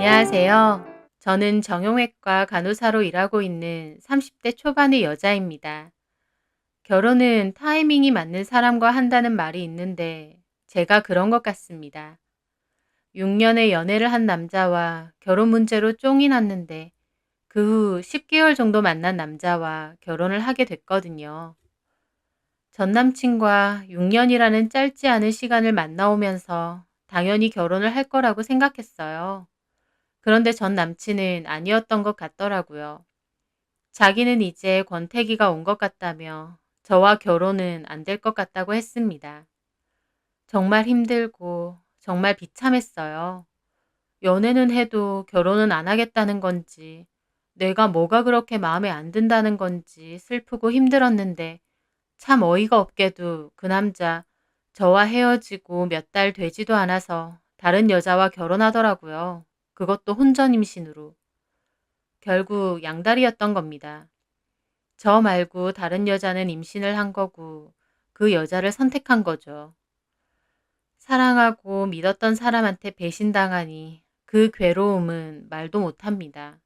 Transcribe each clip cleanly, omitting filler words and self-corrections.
안녕하세요. 저는 정형외과 간호사로 일하고 있는 30대 초반의 여자입니다. 결혼은 타이밍이 맞는 사람과 한다는 말이 있는데 제가 그런 것 같습니다. 6년의 연애를 한 남자와 결혼 문제로 쫑이 났는데 그 후 10개월 정도 만난 남자와 결혼을 하게 됐거든요. 전 남친과 6년이라는 짧지 않은 시간을 만나오면서 당연히 결혼을 할 거라고 생각했어요. 그런데 전 남친은 아니었던 것 같더라고요. 자기는 이제 권태기가 온 것 같다며 저와 결혼은 안 될 것 같다고 했습니다. 정말 힘들고 정말 비참했어요. 연애는 해도 결혼은 안 하겠다는 건지, 내가 뭐가 그렇게 마음에 안 든다는 건지 슬프고 힘들었는데 참 어이가 없게도 그 남자 저와 헤어지고 몇 달 되지도 않아서 다른 여자와 결혼하더라고요. 그것도 혼전 임신으로. 결국 양다리였던 겁니다. 저 말고 다른 여자는 임신을 한 거고 그 여자를 선택한 거죠. 사랑하고 믿었던 사람한테 배신당하니 그 괴로움은 말도 못합니다.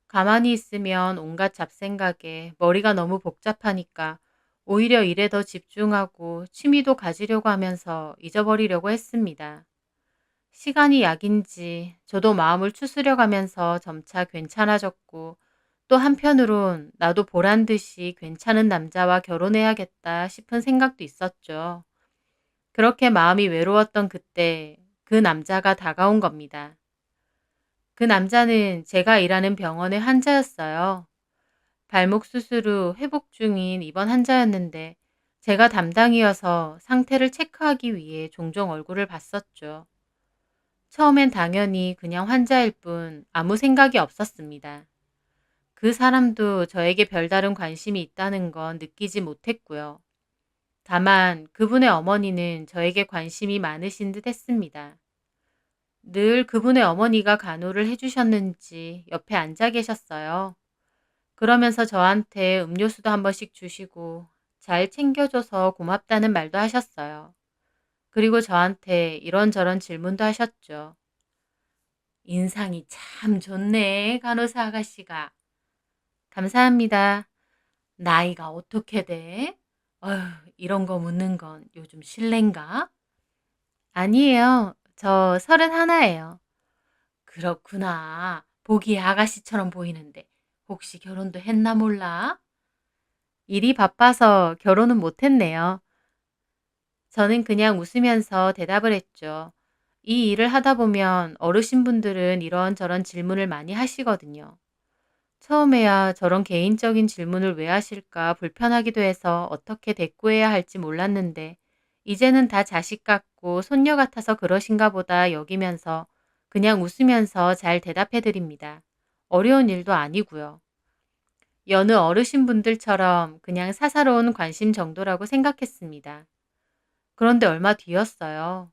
가만히 있으면 온갖 잡생각에 머리가 너무 복잡하니까 오히려 일에 더 집중하고 취미도 가지려고 하면서 잊어버리려고 했습니다. 시간이 약인지 저도 마음을 추스려 가면서 점차 괜찮아졌고 또 한편으론 나도 보란 듯이 괜찮은 남자와 결혼해야겠다 싶은 생각도 있었죠. 그렇게 마음이 외로웠던 그때 그 남자가 다가온 겁니다. 그 남자는 제가 일하는 병원의 환자였어요. 발목 수술 후 회복 중인 입원 환자였는데 제가 담당이어서 상태를 체크하기 위해 종종 얼굴을 봤었죠. 처음엔 당연히 그냥 환자일 뿐 아무 생각이 없었습니다. 그 사람도 저에게 별다른 관심이 있다는 건 느끼지 못했고요. 다만 그분의 어머니는 저에게 관심이 많으신 듯 했습니다. 늘 그분의 어머니가 간호를 해주셨는지 옆에 앉아 계셨어요. 그러면서 저한테 음료수도 한 번씩 주시고 잘 챙겨줘서 고맙다는 말도 하셨어요. 그리고 저한테 이런저런 질문도 하셨죠. 인상이 참 좋네, 간호사 아가씨가. 감사합니다. 나이가 어떻게 돼? 어휴, 이런 거 묻는 건 요즘 실례인가? 아니에요. 저 31예요. 그렇구나. 보기에 아가씨처럼 보이는데 혹시 결혼도 했나 몰라? 일이 바빠서 결혼은 못했네요. 저는 그냥 웃으면서 대답을 했죠. 이 일을 하다 보면 어르신분들은 이런저런 질문을 많이 하시거든요. 처음에야 저런 개인적인 질문을 왜 하실까 불편하기도 해서 어떻게 대꾸해야 할지 몰랐는데 이제는 다 자식 같고 손녀 같아서 그러신가 보다 여기면서 그냥 웃으면서 잘 대답해 드립니다. 어려운 일도 아니고요. 여느 어르신분들처럼 그냥 사사로운 관심 정도라고 생각했습니다. 그런데 얼마 뒤였어요.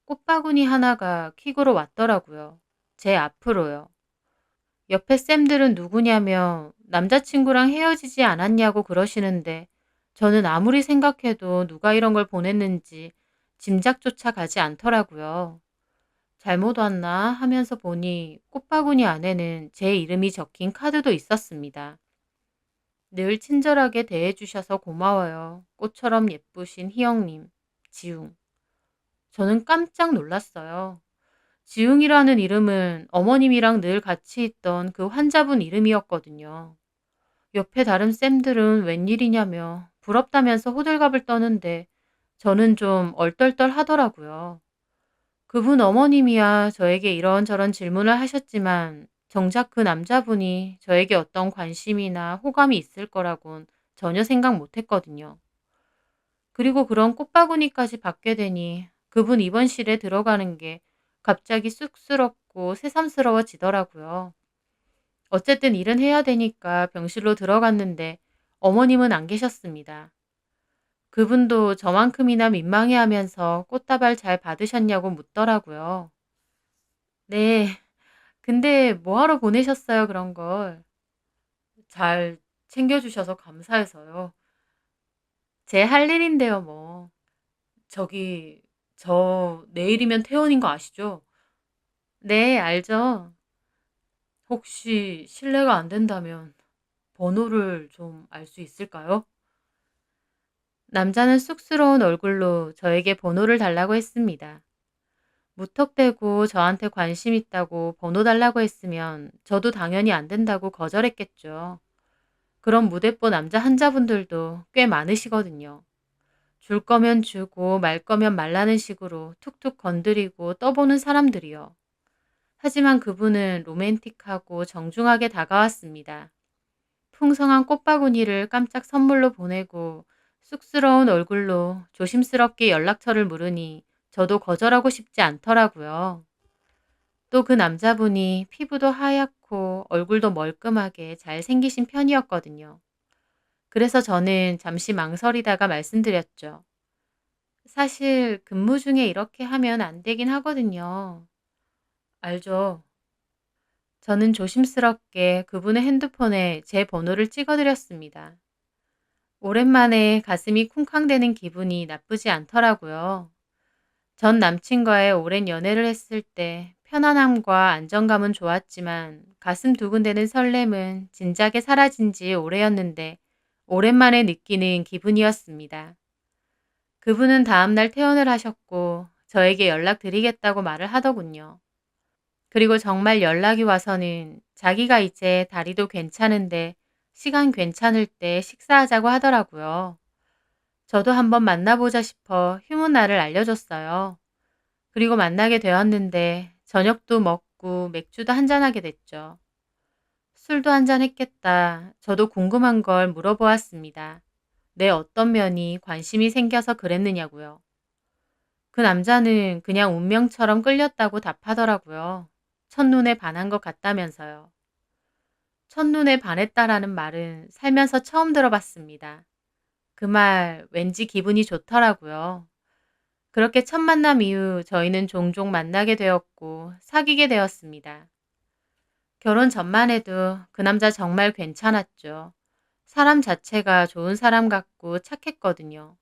꽃바구니 하나가 퀵으로 왔더라고요. 제 앞으로요. 옆에 쌤들은 누구냐며 남자친구랑 헤어지지 않았냐고 그러시는데 저는 아무리 생각해도 누가 이런 걸 보냈는지 짐작조차 가지 않더라고요. 잘못 왔나 하면서 보니 꽃바구니 안에는 제 이름이 적힌 카드도 있었습니다. 늘 친절하게 대해주셔서 고마워요. 꽃처럼 예쁘신 희영님, 지웅. 저는 깜짝 놀랐어요. 지웅이라는 이름은 어머님이랑 늘 같이 있던 그 환자분 이름이었거든요. 옆에 다른 쌤들은 웬일이냐며 부럽다면서 호들갑을 떠는데 저는 좀 얼떨떨 하더라고요. 그분 어머님이야 저에게 이런저런 질문을 하셨지만 정작 그 남자분이 저에게 어떤 관심이나 호감이 있을 거라곤 전혀 생각 못 했거든요. 그리고 그런 꽃바구니까지 받게 되니 그분 입원실에 들어가는 게 갑자기 쑥스럽고 새삼스러워지더라고요. 어쨌든 일은 해야 되니까 병실로 들어갔는데 어머님은 안 계셨습니다. 그분도 저만큼이나 민망해하면서 꽃다발 잘 받으셨냐고 묻더라고요. 네, 근데 뭐하러 보내셨어요, 그런 걸. 잘 챙겨주셔서 감사해서요. 제 할 일인데요, 뭐. 저기, 저 내일이면 퇴원인 거 아시죠? 네, 알죠. 혹시 실례가 안 된다면 번호를 좀 알 수 있을까요? 남자는 쑥스러운 얼굴로 저에게 번호를 달라고 했습니다. 무턱대고 저한테 관심 있다고 번호 달라고 했으면 저도 당연히 안 된다고 거절했겠죠. 그런 무대뽀 남자 환자분들도 꽤 많으시거든요. 줄 거면 주고 말 거면 말라는 식으로 툭툭 건드리고 떠보는 사람들이요. 하지만 그분은 로맨틱하고 정중하게 다가왔습니다. 풍성한 꽃바구니를 깜짝 선물로 보내고 쑥스러운 얼굴로 조심스럽게 연락처를 물으니 저도 거절하고 싶지 않더라고요. 또 그 남자분이 피부도 하얗고 얼굴도 멀끔하게 잘 생기신 편이었거든요. 그래서 저는 잠시 망설이다가 말씀드렸죠. 사실 근무 중에 이렇게 하면 안 되긴 하거든요. 알죠. 저는 조심스럽게 그분의 핸드폰에 제 번호를 찍어드렸습니다. 오랜만에 가슴이 쿵쾅대는 기분이 나쁘지 않더라고요. 전 남친과의 오랜 연애를 했을 때 편안함과 안정감은 좋았지만 가슴 두근대는 설렘은 진작에 사라진 지 오래였는데 오랜만에 느끼는 기분이었습니다. 그분은 다음날 퇴원을 하셨고 저에게 연락드리겠다고 말을 하더군요. 그리고 정말 연락이 와서는 자기가 이제 다리도 괜찮은데 시간 괜찮을 때 식사하자고 하더라고요. 저도 한번 만나보자 싶어 휴무날을 알려줬어요. 그리고 만나게 되었는데 저녁도 먹고 맥주도 한잔하게 됐죠. 술도 한잔 했겠다. 저도 궁금한 걸 물어보았습니다. 내 어떤 면이 관심이 생겨서 그랬느냐고요. 그 남자는 그냥 운명처럼 끌렸다고 답하더라고요. 첫눈에 반한 것 같다면서요. 첫눈에 반했다라는 말은 살면서 처음 들어봤습니다. 그 말 왠지 기분이 좋더라고요. 그렇게 첫 만남 이후 저희는 종종 만나게 되었고 사귀게 되었습니다. 결혼 전만 해도 그 남자 정말 괜찮았죠. 사람 자체가 좋은 사람 같고 착했거든요.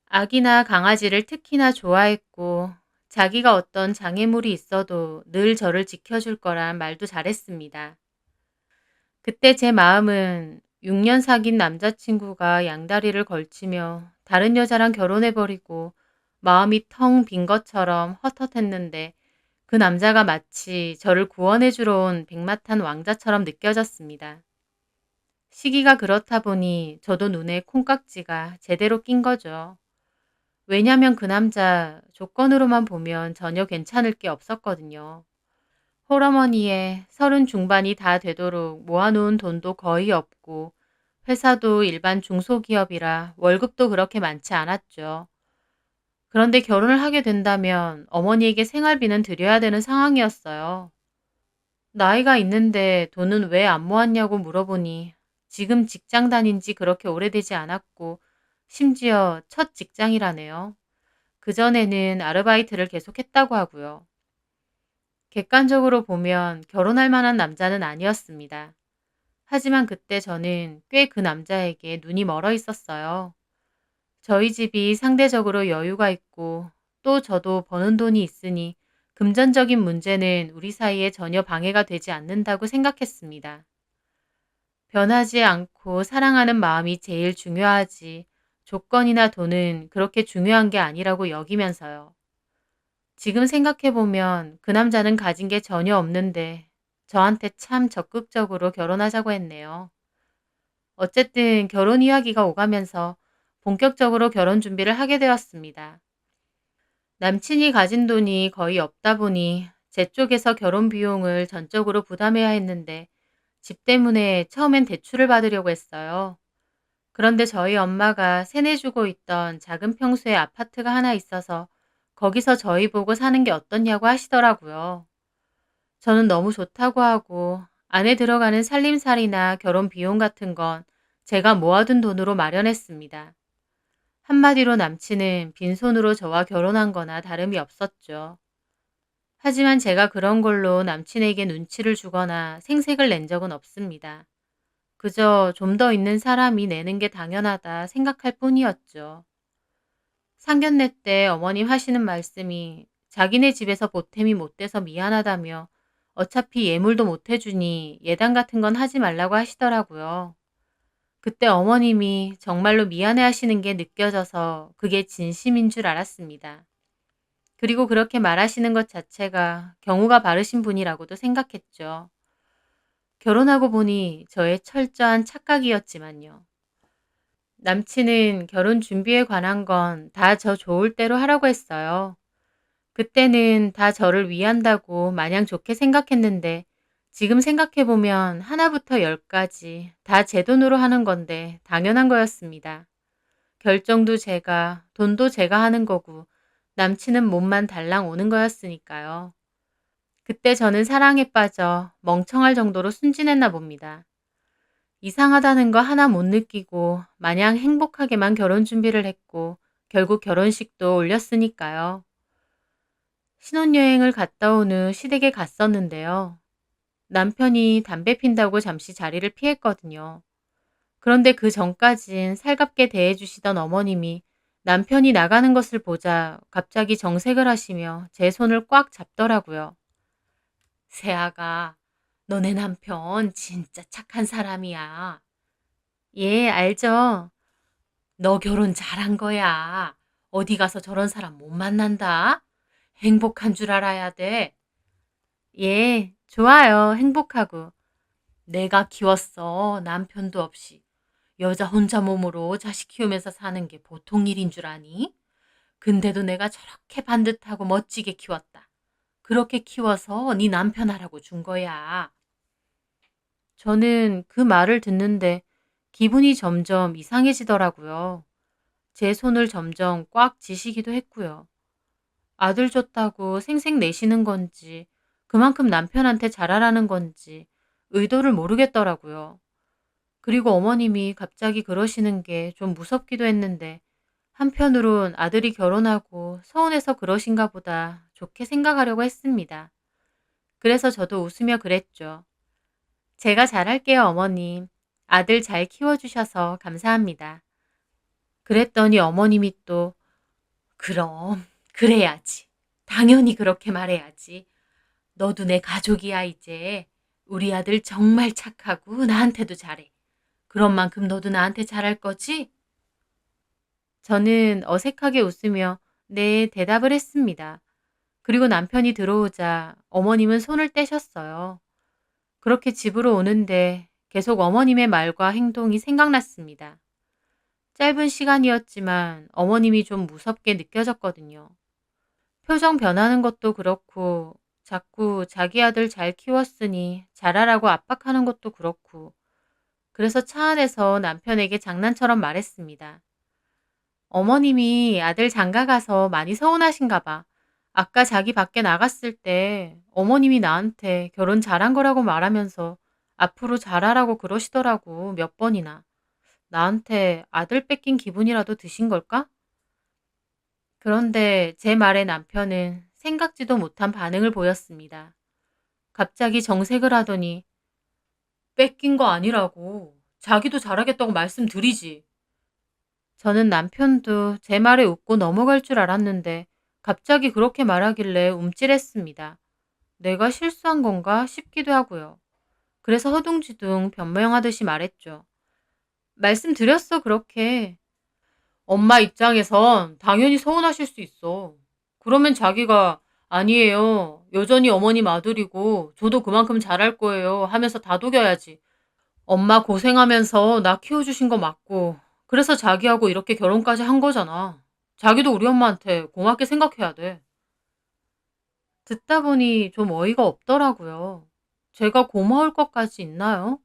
아기나 강아지를 특히나 좋아했고 자기가 어떤 장애물이 있어도 늘 저를 지켜줄 거란 말도 잘했습니다. 그때 제 마음은 6년 사귄 남자친구가 양다리를 걸치며 다른 여자랑 결혼해버리고 마음이 텅 빈 것처럼 헛헛했는데 그 남자가 마치 저를 구원해주러 온 백마탄 왕자처럼 느껴졌습니다. 시기가 그렇다 보니 저도 눈에 콩깍지가 제대로 낀 거죠. 왜냐면 그 남자 조건으로만 보면 전혀 괜찮을 게 없었거든요. 홀어머니에 30 중반이 다 되도록 모아놓은 돈도 거의 없고 회사도 일반 중소기업이라 월급도 그렇게 많지 않았죠. 그런데 결혼을 하게 된다면 어머니에게 생활비는 드려야 되는 상황이었어요. 나이가 있는데 돈은 왜 안 모았냐고 물어보니 지금 직장 다닌 지 그렇게 오래되지 않았고 심지어 첫 직장이라네요. 그전에는 아르바이트를 계속했다고 하고요. 객관적으로 보면 결혼할 만한 남자는 아니었습니다. 하지만 그때 저는 꽤 그 남자에게 눈이 멀어 있었어요. 저희 집이 상대적으로 여유가 있고 또 저도 버는 돈이 있으니 금전적인 문제는 우리 사이에 전혀 방해가 되지 않는다고 생각했습니다. 변하지 않고 사랑하는 마음이 제일 중요하지 조건이나 돈은 그렇게 중요한 게 아니라고 여기면서요. 지금 생각해보면 그 남자는 가진 게 전혀 없는데 저한테 참 적극적으로 결혼하자고 했네요. 어쨌든 결혼 이야기가 오가면서 본격적으로 결혼 준비를 하게 되었습니다. 남친이 가진 돈이 거의 없다 보니 제 쪽에서 결혼 비용을 전적으로 부담해야 했는데 집 때문에 처음엔 대출을 받으려고 했어요. 그런데 저희 엄마가 세내주고 있던 작은 평수의 아파트가 하나 있어서 거기서 저희 보고 사는 게 어떻냐고 하시더라고요. 저는 너무 좋다고 하고 안에 들어가는 살림살이나 결혼 비용 같은 건 제가 모아둔 돈으로 마련했습니다. 한마디로 남친은 빈손으로 저와 결혼한 거나 다름이 없었죠. 하지만 제가 그런 걸로 남친에게 눈치를 주거나 생색을 낸 적은 없습니다. 그저 좀 더 있는 사람이 내는 게 당연하다 생각할 뿐이었죠. 상견례 때 어머님 하시는 말씀이 자기네 집에서 보탬이 못 돼서 미안하다며 어차피 예물도 못 해주니 예단 같은 건 하지 말라고 하시더라고요. 그때 어머님이 정말로 미안해 하시는 게 느껴져서 그게 진심인 줄 알았습니다. 그리고 그렇게 말하시는 것 자체가 경우가 바르신 분이라고도 생각했죠. 결혼하고 보니 저의 철저한 착각이었지만요. 남친은 결혼 준비에 관한 건 다 저 좋을 대로 하라고 했어요. 그때는 다 저를 위한다고 마냥 좋게 생각했는데 지금 생각해보면 하나부터 열까지 다 제 돈으로 하는 건데 당연한 거였습니다. 결정도 제가, 돈도 제가 하는 거고 남친은 몸만 달랑 오는 거였으니까요. 그때 저는 사랑에 빠져 멍청할 정도로 순진했나 봅니다. 이상하다는 거 하나 못 느끼고 마냥 행복하게만 결혼 준비를 했고 결국 결혼식도 올렸으니까요. 신혼여행을 갔다 온 후 시댁에 갔었는데요. 남편이 담배 핀다고 잠시 자리를 피했거든요. 그런데 그 전까진 살갑게 대해주시던 어머님이 남편이 나가는 것을 보자 갑자기 정색을 하시며 제 손을 꽉 잡더라고요. 세아가, 너네 남편 진짜 착한 사람이야. 예, 알죠. 너 결혼 잘한 거야. 어디 가서 저런 사람 못 만난다. 행복한 줄 알아야 돼. 예, 좋아요. 행복하고. 내가 키웠어. 남편도 없이. 여자 혼자 몸으로 자식 키우면서 사는 게 보통 일인 줄 아니? 근데도 내가 저렇게 반듯하고 멋지게 키웠다. 그렇게 키워서 네 남편 하라고 준 거야. 저는 그 말을 듣는데 기분이 점점 이상해지더라고요. 제 손을 점점 꽉 쥐시기도 했고요. 아들 줬다고 생색 내시는 건지 그만큼 남편한테 잘하라는 건지 의도를 모르겠더라고요. 그리고 어머님이 갑자기 그러시는 게 좀 무섭기도 했는데 한편으론 아들이 결혼하고 서운해서 그러신가 보다 좋게 생각하려고 했습니다. 그래서 저도 웃으며 그랬죠. 제가 잘할게요, 어머님. 아들 잘 키워주셔서 감사합니다. 그랬더니 어머님이 또 그럼 그래야지. 당연히 그렇게 말해야지. 너도 내 가족이야 이제. 우리 아들 정말 착하고 나한테도 잘해. 그런 만큼 너도 나한테 잘할 거지? 저는 어색하게 웃으며 네 대답을 했습니다. 그리고 남편이 들어오자 어머님은 손을 떼셨어요. 그렇게 집으로 오는데 계속 어머님의 말과 행동이 생각났습니다. 짧은 시간이었지만 어머님이 좀 무섭게 느껴졌거든요. 표정 변하는 것도 그렇고 자꾸 자기 아들 잘 키웠으니 잘하라고 압박하는 것도 그렇고 그래서 차 안에서 남편에게 장난처럼 말했습니다. 어머님이 아들 장가 가서 많이 서운하신가 봐. 아까 자기 밖에 나갔을 때 어머님이 나한테 결혼 잘한 거라고 말하면서 앞으로 잘하라고 그러시더라고 몇 번이나. 나한테 아들 뺏긴 기분이라도 드신 걸까? 그런데 제 말에 남편은 생각지도 못한 반응을 보였습니다. 갑자기 정색을 하더니 뺏긴 거 아니라고. 자기도 잘하겠다고 말씀드리지. 저는 남편도 제 말에 웃고 넘어갈 줄 알았는데 갑자기 그렇게 말하길래 움찔했습니다. 내가 실수한 건가 싶기도 하고요. 그래서 허둥지둥 변명하듯이 말했죠. 말씀드렸어, 그렇게. 엄마 입장에선 당연히 서운하실 수 있어. 그러면 자기가 아니에요. 여전히 어머님 아들이고 저도 그만큼 잘할 거예요 하면서 다독여야지. 엄마 고생하면서 나 키워주신 거 맞고 그래서 자기하고 이렇게 결혼까지 한 거잖아. 자기도 우리 엄마한테 고맙게 생각해야 돼. 듣다 보니 좀 어이가 없더라고요. 제가 고마울 것까지 있나요?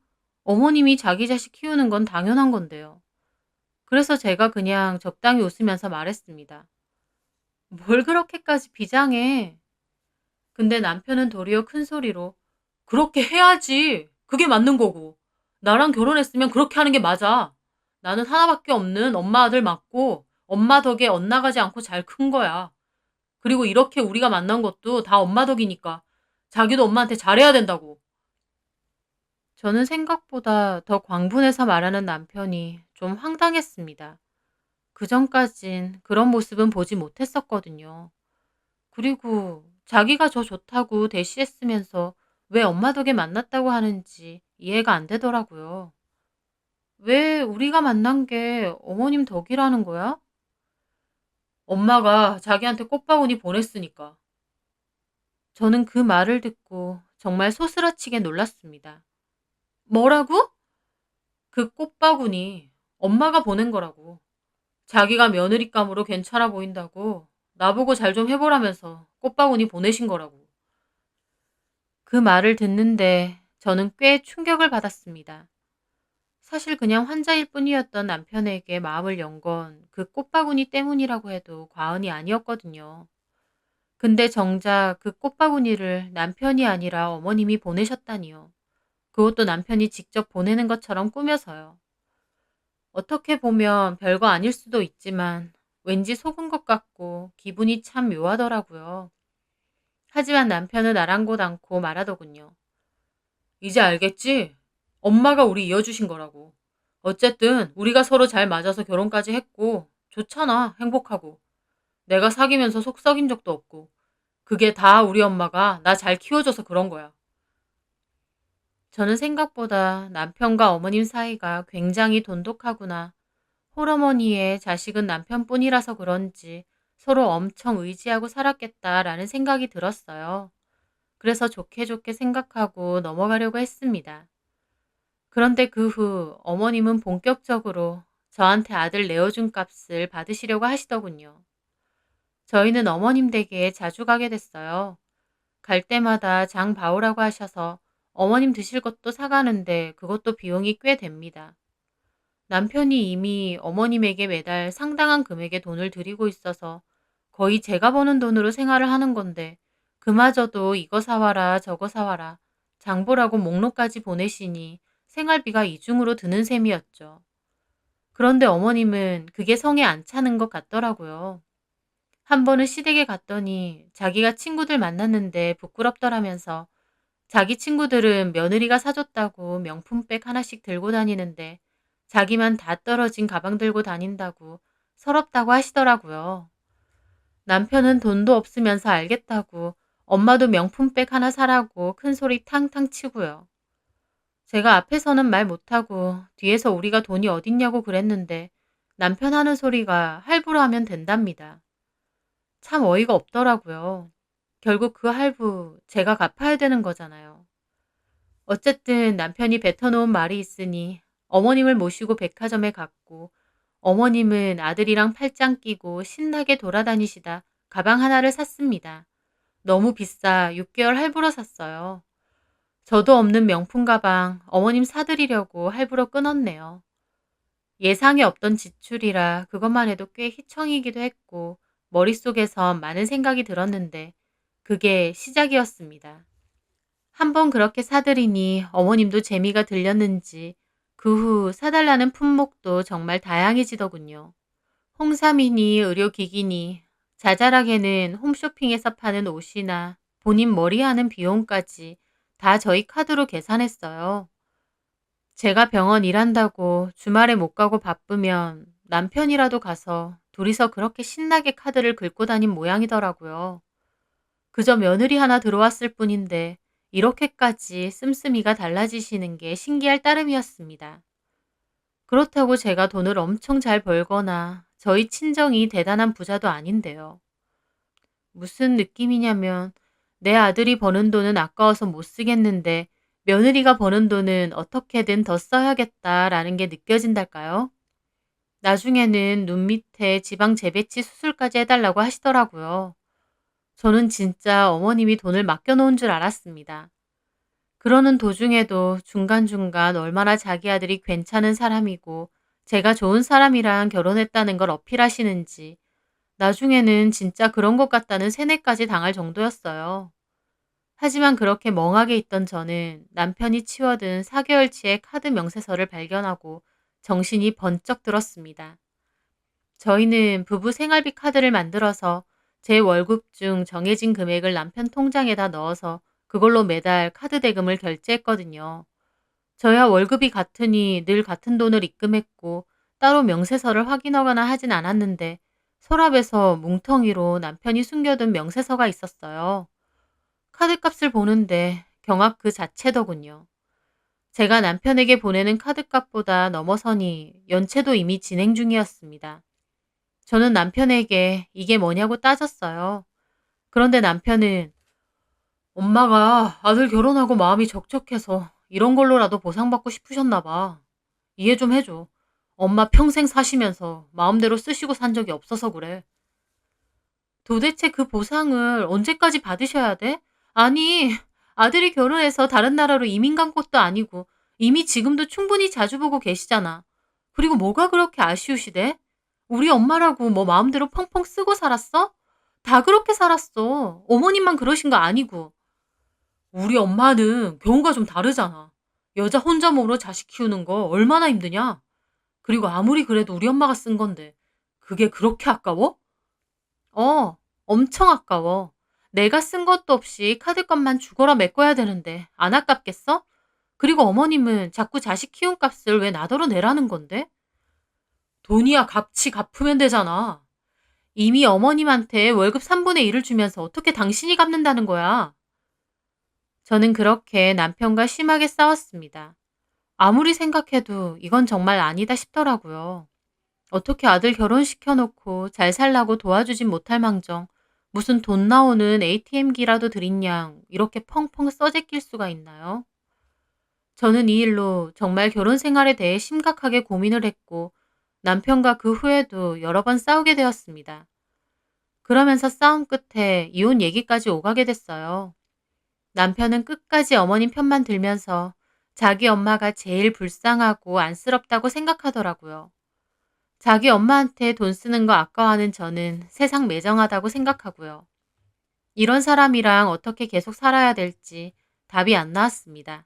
어머님이 자기 자식 키우는 건 당연한 건데요. 그래서 제가 그냥 적당히 웃으면서 말했습니다. 뭘 그렇게까지 비장해. 근데 남편은 도리어 큰 소리로 그렇게 해야지. 그게 맞는 거고. 나랑 결혼했으면 그렇게 하는 게 맞아. 나는 하나밖에 없는 엄마 아들 맞고 엄마 덕에 엇나가지 않고 잘 큰 거야. 그리고 이렇게 우리가 만난 것도 다 엄마 덕이니까 자기도 엄마한테 잘해야 된다고. 저는 생각보다 더 광분해서 말하는 남편이 좀 황당했습니다. 그전까진 그런 모습은 보지 못했었거든요. 그리고 자기가 저 좋다고 대시했으면서 왜 엄마 덕에 만났다고 하는지 이해가 안 되더라고요. 왜 우리가 만난 게 어머님 덕이라는 거야? 엄마가 자기한테 꽃바구니 보냈으니까. 저는 그 말을 듣고 정말 소스라치게 놀랐습니다. 뭐라고? 그 꽃바구니 엄마가 보낸 거라고. 자기가 며느리감으로 괜찮아 보인다고 나보고 잘 좀 해보라면서 꽃바구니 보내신 거라고. 그 말을 듣는데 저는 꽤 충격을 받았습니다. 사실 그냥 환자일 뿐이었던 남편에게 마음을 연 건 그 꽃바구니 때문이라고 해도 과언이 아니었거든요. 근데 정작 그 꽃바구니를 남편이 아니라 어머님이 보내셨다니요. 그것도 남편이 직접 보내는 것처럼 꾸며서요. 어떻게 보면 별거 아닐 수도 있지만 왠지 속은 것 같고 기분이 참 묘하더라고요. 하지만 남편은 아랑곳 않고 말하더군요. 이제 알겠지? 엄마가 우리 이어주신 거라고. 어쨌든 우리가 서로 잘 맞아서 결혼까지 했고 좋잖아, 행복하고. 내가 사귀면서 속 썩인 적도 없고. 그게 다 우리 엄마가 나 잘 키워줘서 그런 거야. 저는 생각보다 남편과 어머님 사이가 굉장히 돈독하구나. 홀어머니의 자식은 남편뿐이라서 그런지 서로 엄청 의지하고 살았겠다라는 생각이 들었어요. 그래서 좋게 좋게 생각하고 넘어가려고 했습니다. 그런데 그 후 어머님은 본격적으로 저한테 아들 내어준 값을 받으시려고 하시더군요. 저희는 어머님 댁에 자주 가게 됐어요. 갈 때마다 장 봐오라고 하셔서 어머님 드실 것도 사가는데 그것도 비용이 꽤 됩니다. 남편이 이미 어머님에게 매달 상당한 금액의 돈을 들이고 있어서 거의 제가 버는 돈으로 생활을 하는 건데 그마저도 이거 사와라 저거 사와라 장보라고 목록까지 보내시니 생활비가 이중으로 드는 셈이었죠. 그런데 어머님은 그게 성에 안 차는 것 같더라고요. 한 번은 시댁에 갔더니 자기가 친구들 만났는데 부끄럽더라면서 자기 친구들은 며느리가 사줬다고 명품백 하나씩 들고 다니는데 자기만 다 떨어진 가방 들고 다닌다고 서럽다고 하시더라고요. 남편은 돈도 없으면서 알겠다고 엄마도 명품백 하나 사라고 큰 소리 탕탕 치고요. 제가 앞에서는 말 못하고 뒤에서 우리가 돈이 어딨냐고 그랬는데 남편 하는 소리가 할부로 하면 된답니다. 참 어이가 없더라고요. 결국 그 할부 제가 갚아야 되는 거잖아요. 어쨌든 남편이 뱉어놓은 말이 있으니 어머님을 모시고 백화점에 갔고 어머님은 아들이랑 팔짱 끼고 신나게 돌아다니시다 가방 하나를 샀습니다. 너무 비싸 6개월 할부로 샀어요. 저도 없는 명품 가방 어머님 사드리려고 할부로 끊었네요. 예상에 없던 지출이라 그것만 해도 꽤 희청이기도 했고 머릿속에선 많은 생각이 들었는데 그게 시작이었습니다. 한번 그렇게 사드리니 어머님도 재미가 들렸는지 그 후 사달라는 품목도 정말 다양해지더군요. 홍삼이니 의료기기니 자잘하게는 홈쇼핑에서 파는 옷이나 본인 머리하는 비용까지 다 저희 카드로 계산했어요. 제가 병원 일한다고 주말에 못 가고 바쁘면 남편이라도 가서 둘이서 그렇게 신나게 카드를 긁고 다닌 모양이더라고요. 그저 며느리 하나 들어왔을 뿐인데 이렇게까지 씀씀이가 달라지시는 게 신기할 따름이었습니다. 그렇다고 제가 돈을 엄청 잘 벌거나 저희 친정이 대단한 부자도 아닌데요. 무슨 느낌이냐면 내 아들이 버는 돈은 아까워서 못 쓰겠는데 며느리가 버는 돈은 어떻게든 더 써야겠다라는 게 느껴진달까요? 나중에는 눈 밑에 지방 재배치 수술까지 해달라고 하시더라고요. 저는 진짜 어머님이 돈을 맡겨놓은 줄 알았습니다. 그러는 도중에도 중간중간 얼마나 자기 아들이 괜찮은 사람이고 제가 좋은 사람이랑 결혼했다는 걸 어필하시는지 나중에는 진짜 그런 것 같다는 세뇌까지 당할 정도였어요. 하지만 그렇게 멍하게 있던 저는 남편이 치워둔 4개월치의 카드 명세서를 발견하고 정신이 번쩍 들었습니다. 저희는 부부 생활비 카드를 만들어서 제 월급 중 정해진 금액을 남편 통장에다 넣어서 그걸로 매달 카드 대금을 결제했거든요. 저야 월급이 같으니 늘 같은 돈을 입금했고 따로 명세서를 확인하거나 하진 않았는데 서랍에서 뭉텅이로 남편이 숨겨둔 명세서가 있었어요. 카드값을 보는데 경악 그 자체더군요. 제가 남편에게 보내는 카드값보다 넘어서니 연체도 이미 진행 중이었습니다. 저는 남편에게 이게 뭐냐고 따졌어요. 그런데 남편은 엄마가 아들 결혼하고 마음이 적적해서 이런 걸로라도 보상받고 싶으셨나 봐. 이해 좀 해줘. 엄마 평생 사시면서 마음대로 쓰시고 산 적이 없어서 그래. 도대체 그 보상을 언제까지 받으셔야 돼? 아니, 아들이 결혼해서 다른 나라로 이민 간 것도 아니고 이미 지금도 충분히 자주 보고 계시잖아. 그리고 뭐가 그렇게 아쉬우시대? 우리 엄마라고 뭐 마음대로 펑펑 쓰고 살았어? 다 그렇게 살았어. 어머님만 그러신 거 아니고. 우리 엄마는 경우가 좀 다르잖아. 여자 혼자 몸으로 자식 키우는 거 얼마나 힘드냐? 그리고 아무리 그래도 우리 엄마가 쓴 건데 그게 그렇게 아까워? 어, 엄청 아까워. 내가 쓴 것도 없이 카드값만 죽어라 메꿔야 되는데 안 아깝겠어? 그리고 어머님은 자꾸 자식 키운 값을 왜 나더러 내라는 건데? 돈이야 값이 갚으면 되잖아. 이미 어머님한테 월급 3분의 1을 주면서 어떻게 당신이 갚는다는 거야? 저는 그렇게 남편과 심하게 싸웠습니다. 아무리 생각해도 이건 정말 아니다 싶더라고요. 어떻게 아들 결혼시켜놓고 잘 살라고 도와주진 못할 망정 무슨 돈 나오는 ATM기라도 드린 양 이렇게 펑펑 써제낄 수가 있나요? 저는 이 일로 정말 결혼 생활에 대해 심각하게 고민을 했고 남편과 그 후에도 여러 번 싸우게 되었습니다. 그러면서 싸움 끝에 이혼 얘기까지 오가게 됐어요. 남편은 끝까지 어머님 편만 들면서 자기 엄마가 제일 불쌍하고 안쓰럽다고 생각하더라고요. 자기 엄마한테 돈 쓰는 거 아까워하는 저는 세상 매정하다고 생각하고요. 이런 사람이랑 어떻게 계속 살아야 될지 답이 안 나왔습니다.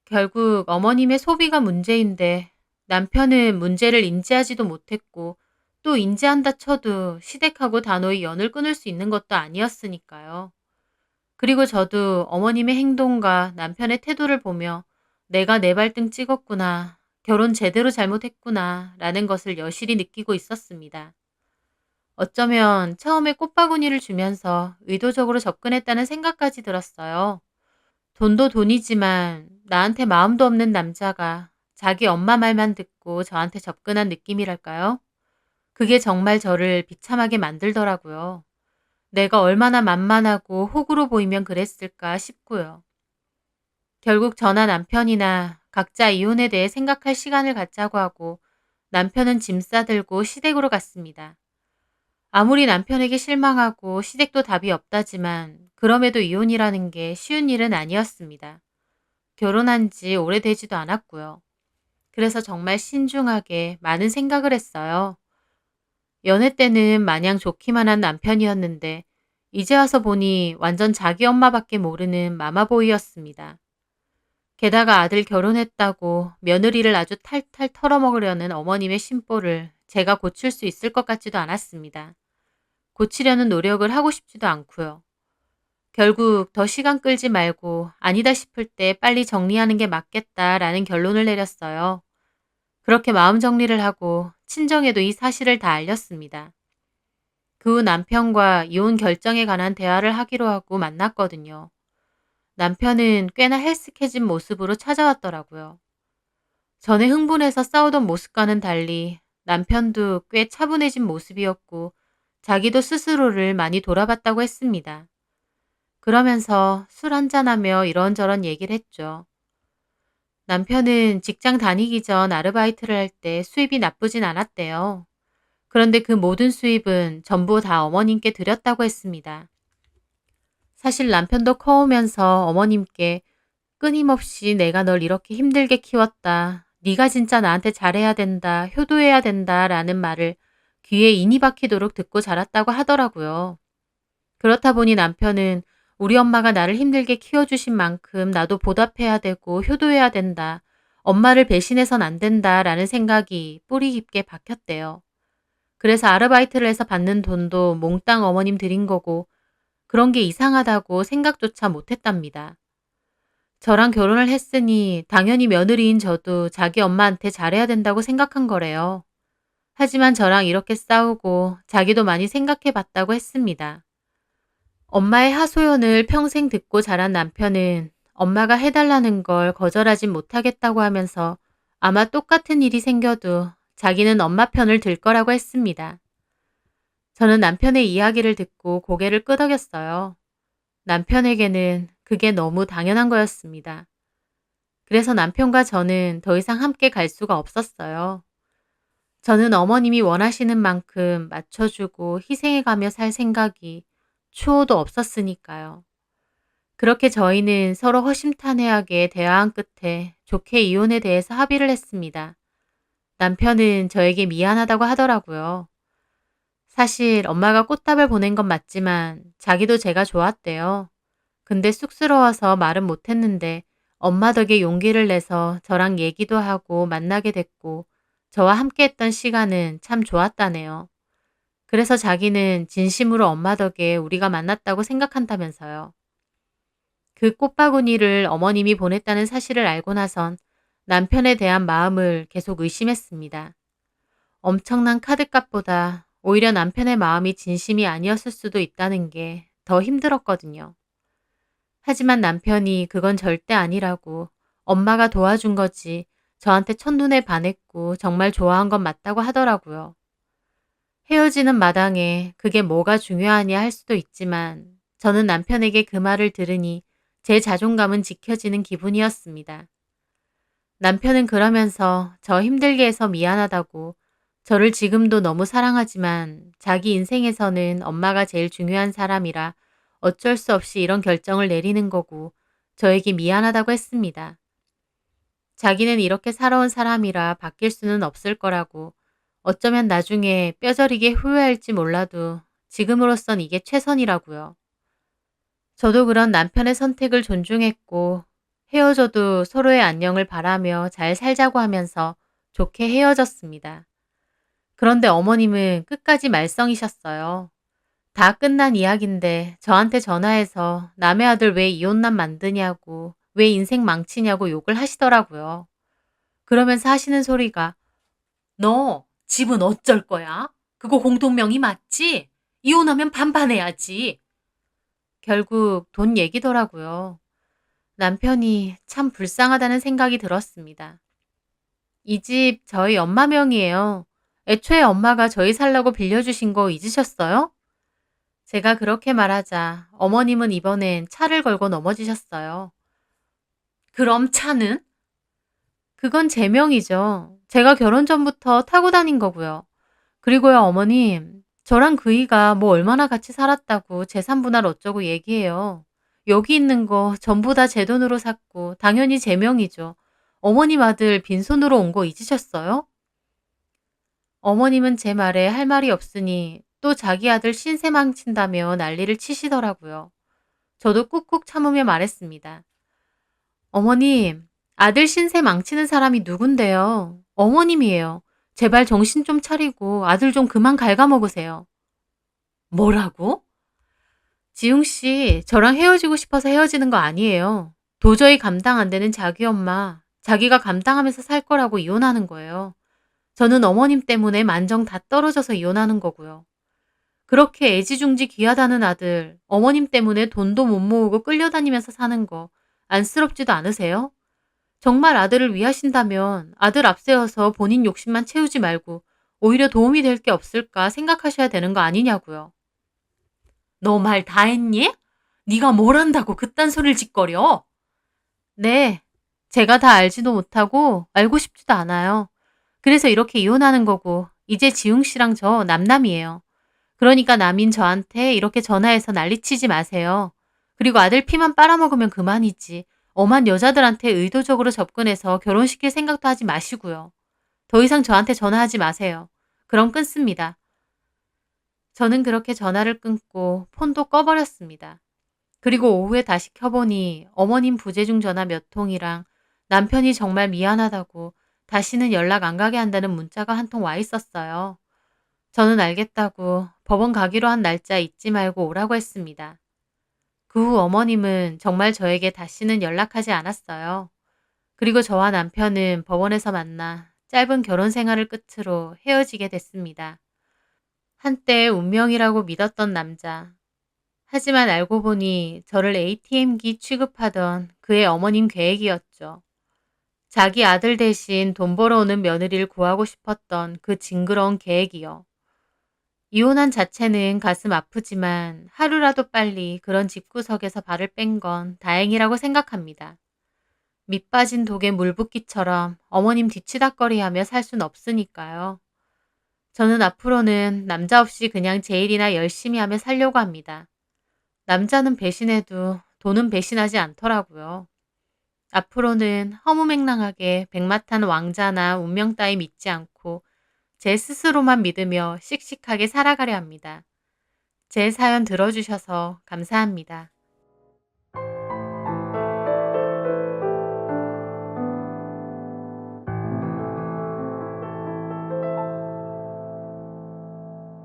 결국 어머님의 소비가 문제인데 남편은 문제를 인지하지도 못했고 또 인지한다 쳐도 시댁하고 단호히 연을 끊을 수 있는 것도 아니었으니까요. 그리고 저도 어머님의 행동과 남편의 태도를 보며 내가 내 발등 찍었구나, 결혼 제대로 잘못했구나 라는 것을 여실히 느끼고 있었습니다. 어쩌면 처음에 꽃바구니를 주면서 의도적으로 접근했다는 생각까지 들었어요. 돈도 돈이지만 나한테 마음도 없는 남자가 자기 엄마 말만 듣고 저한테 접근한 느낌이랄까요? 그게 정말 저를 비참하게 만들더라고요. 내가 얼마나 만만하고 호구로 보이면 그랬을까 싶고요. 결국 저나 남편이나 각자 이혼에 대해 생각할 시간을 갖자고 하고 남편은 짐 싸들고 시댁으로 갔습니다. 아무리 남편에게 실망하고 시댁도 답이 없다지만 그럼에도 이혼이라는 게 쉬운 일은 아니었습니다. 결혼한 지 오래되지도 않았고요. 그래서 정말 신중하게 많은 생각을 했어요. 연애 때는 마냥 좋기만 한 남편이었는데 이제 와서 보니 완전 자기 엄마밖에 모르는 마마보이였습니다. 게다가 아들 결혼했다고 며느리를 아주 탈탈 털어먹으려는 어머님의 심보를 제가 고칠 수 있을 것 같지도 않았습니다. 고치려는 노력을 하고 싶지도 않고요. 결국 더 시간 끌지 말고 아니다 싶을 때 빨리 정리하는 게 맞겠다라는 결론을 내렸어요. 그렇게 마음 정리를 하고 친정에도 이 사실을 다 알렸습니다. 그 후 남편과 이혼 결정에 관한 대화를 하기로 하고 만났거든요. 남편은 꽤나 헬스케진 모습으로 찾아왔더라고요. 전에 흥분해서 싸우던 모습과는 달리 남편도 꽤 차분해진 모습이었고 자기도 스스로를 많이 돌아봤다고 했습니다. 그러면서 술 한잔하며 이런저런 얘기를 했죠. 남편은 직장 다니기 전 아르바이트를 할 때 수입이 나쁘진 않았대요. 그런데 그 모든 수입은 전부 다 어머님께 드렸다고 했습니다. 사실 남편도 커오면서 어머님께 끊임없이 내가 널 이렇게 힘들게 키웠다. 네가 진짜 나한테 잘해야 된다. 효도해야 된다. 라는 말을 귀에 인이 박히도록 듣고 자랐다고 하더라고요. 그렇다 보니 남편은 우리 엄마가 나를 힘들게 키워주신 만큼 나도 보답해야 되고 효도해야 된다. 엄마를 배신해선 안 된다라는 생각이 뿌리 깊게 박혔대요. 그래서 아르바이트를 해서 받는 돈도 몽땅 어머님 드린 거고 그런 게 이상하다고 생각조차 못했답니다. 저랑 결혼을 했으니 당연히 며느리인 저도 자기 엄마한테 잘해야 된다고 생각한 거래요. 하지만 저랑 이렇게 싸우고 자기도 많이 생각해 봤다고 했습니다. 엄마의 하소연을 평생 듣고 자란 남편은 엄마가 해달라는 걸 거절하진 못하겠다고 하면서 아마 똑같은 일이 생겨도 자기는 엄마 편을 들 거라고 했습니다. 저는 남편의 이야기를 듣고 고개를 끄덕였어요. 남편에게는 그게 너무 당연한 거였습니다. 그래서 남편과 저는 더 이상 함께 갈 수가 없었어요. 저는 어머님이 원하시는 만큼 맞춰주고 희생해가며 살 생각이 추호도 없었으니까요. 그렇게 저희는 서로 허심탄회하게 대화한 끝에 좋게 이혼에 대해서 합의를 했습니다. 남편은 저에게 미안하다고 하더라고요. 사실 엄마가 꽃다발 보낸 건 맞지만 자기도 제가 좋았대요. 근데 쑥스러워서 말은 못했는데 엄마 덕에 용기를 내서 저랑 얘기도 하고 만나게 됐고 저와 함께했던 시간은 참 좋았다네요. 그래서 자기는 진심으로 엄마 덕에 우리가 만났다고 생각한다면서요. 그 꽃바구니를 어머님이 보냈다는 사실을 알고 나선 남편에 대한 마음을 계속 의심했습니다. 엄청난 카드값보다 오히려 남편의 마음이 진심이 아니었을 수도 있다는 게 더 힘들었거든요. 하지만 남편이 그건 절대 아니라고 엄마가 도와준 거지 저한테 첫눈에 반했고 정말 좋아한 건 맞다고 하더라고요. 헤어지는 마당에 그게 뭐가 중요하냐 할 수도 있지만 저는 남편에게 그 말을 들으니 제 자존감은 지켜지는 기분이었습니다. 남편은 그러면서 저 힘들게 해서 미안하다고 저를 지금도 너무 사랑하지만 자기 인생에서는 엄마가 제일 중요한 사람이라 어쩔 수 없이 이런 결정을 내리는 거고 저에게 미안하다고 했습니다. 자기는 이렇게 살아온 사람이라 바뀔 수는 없을 거라고 어쩌면 나중에 뼈저리게 후회할지 몰라도 지금으로선 이게 최선이라고요. 저도 그런 남편의 선택을 존중했고 헤어져도 서로의 안녕을 바라며 잘 살자고 하면서 좋게 헤어졌습니다. 그런데 어머님은 끝까지 말썽이셨어요. 다 끝난 이야기인데 저한테 전화해서 남의 아들 왜 이혼남 만드냐고 왜 인생 망치냐고 욕을 하시더라고요. 그러면서 하시는 소리가 너 집은 어쩔 거야? 그거 공동명의 맞지? 이혼하면 반반해야지. 결국 돈 얘기더라고요. 남편이 참 불쌍하다는 생각이 들었습니다. 이 집 저희 엄마 명의예요. 애초에 엄마가 저희 살라고 빌려주신 거 잊으셨어요? 제가 그렇게 말하자 어머님은 이번엔 차를 걸고 넘어지셨어요. 그럼 차는? 그건 제 명이죠. 제가 결혼 전부터 타고 다닌 거고요. 그리고요, 어머님. 저랑 그이가 뭐 얼마나 같이 살았다고 재산 분할 어쩌고 얘기해요. 여기 있는 거 전부 다 제 돈으로 샀고 당연히 제 명이죠. 어머님 아들 빈손으로 온 거 잊으셨어요? 어머님은 제 말에 할 말이 없으니 또 자기 아들 신세 망친다며 난리를 치시더라고요. 저도 꾹꾹 참으며 말했습니다. 어머님, 아들 신세 망치는 사람이 누군데요? 어머님이에요. 제발 정신 좀 차리고 아들 좀 그만 갉아먹으세요. 뭐라고? 지웅 씨, 저랑 헤어지고 싶어서 헤어지는 거 아니에요. 도저히 감당 안 되는 자기 엄마, 자기가 감당하면서 살 거라고 이혼하는 거예요. 저는 어머님 때문에 만정 다 떨어져서 이혼하는 거고요. 그렇게 애지중지 귀하다는 아들, 어머님 때문에 돈도 못 모으고 끌려다니면서 사는 거 안쓰럽지도 않으세요? 정말 아들을 위하신다면 아들 앞세워서 본인 욕심만 채우지 말고 오히려 도움이 될 게 없을까 생각하셔야 되는 거 아니냐고요. 너 말 다 했니? 네가 뭘 안다고 그딴 소리를 짓거려? 네, 제가 다 알지도 못하고 알고 싶지도 않아요. 그래서 이렇게 이혼하는 거고 이제 지웅 씨랑 저 남남이에요. 그러니까 남인 저한테 이렇게 전화해서 난리치지 마세요. 그리고 아들 피만 빨아먹으면 그만이지. 엄한 여자들한테 의도적으로 접근해서 결혼시킬 생각도 하지 마시고요. 더 이상 저한테 전화하지 마세요. 그럼 끊습니다. 저는 그렇게 전화를 끊고 폰도 꺼버렸습니다. 그리고 오후에 다시 켜보니 어머님 부재중 전화 몇 통이랑 남편이 정말 미안하다고 다시는 연락 안 가게 한다는 문자가 한 통 와 있었어요. 저는 알겠다고 법원 가기로 한 날짜 잊지 말고 오라고 했습니다. 그 후 어머님은 정말 저에게 다시는 연락하지 않았어요. 그리고 저와 남편은 법원에서 만나 짧은 결혼 생활을 끝으로 헤어지게 됐습니다. 한때 운명이라고 믿었던 남자. 하지만 알고 보니 저를 ATM기 취급하던 그의 어머님 계획이었죠. 자기 아들 대신 돈 벌어오는 며느리를 구하고 싶었던 그 징그러운 계획이요. 이혼한 자체는 가슴 아프지만 하루라도 빨리 그런 집구석에서 발을 뺀 건 다행이라고 생각합니다. 밑 빠진 독에 물 붓기처럼 어머님 뒤치다꺼리하며 살 순 없으니까요. 저는 앞으로는 남자 없이 그냥 제 일이나 열심히 하며 살려고 합니다. 남자는 배신해도 돈은 배신하지 않더라고요. 앞으로는 허무맹랑하게 백마탄 왕자나 운명 따위 믿지 않고 제 스스로만 믿으며 씩씩하게 살아가려 합니다. 제 사연 들어주셔서 감사합니다.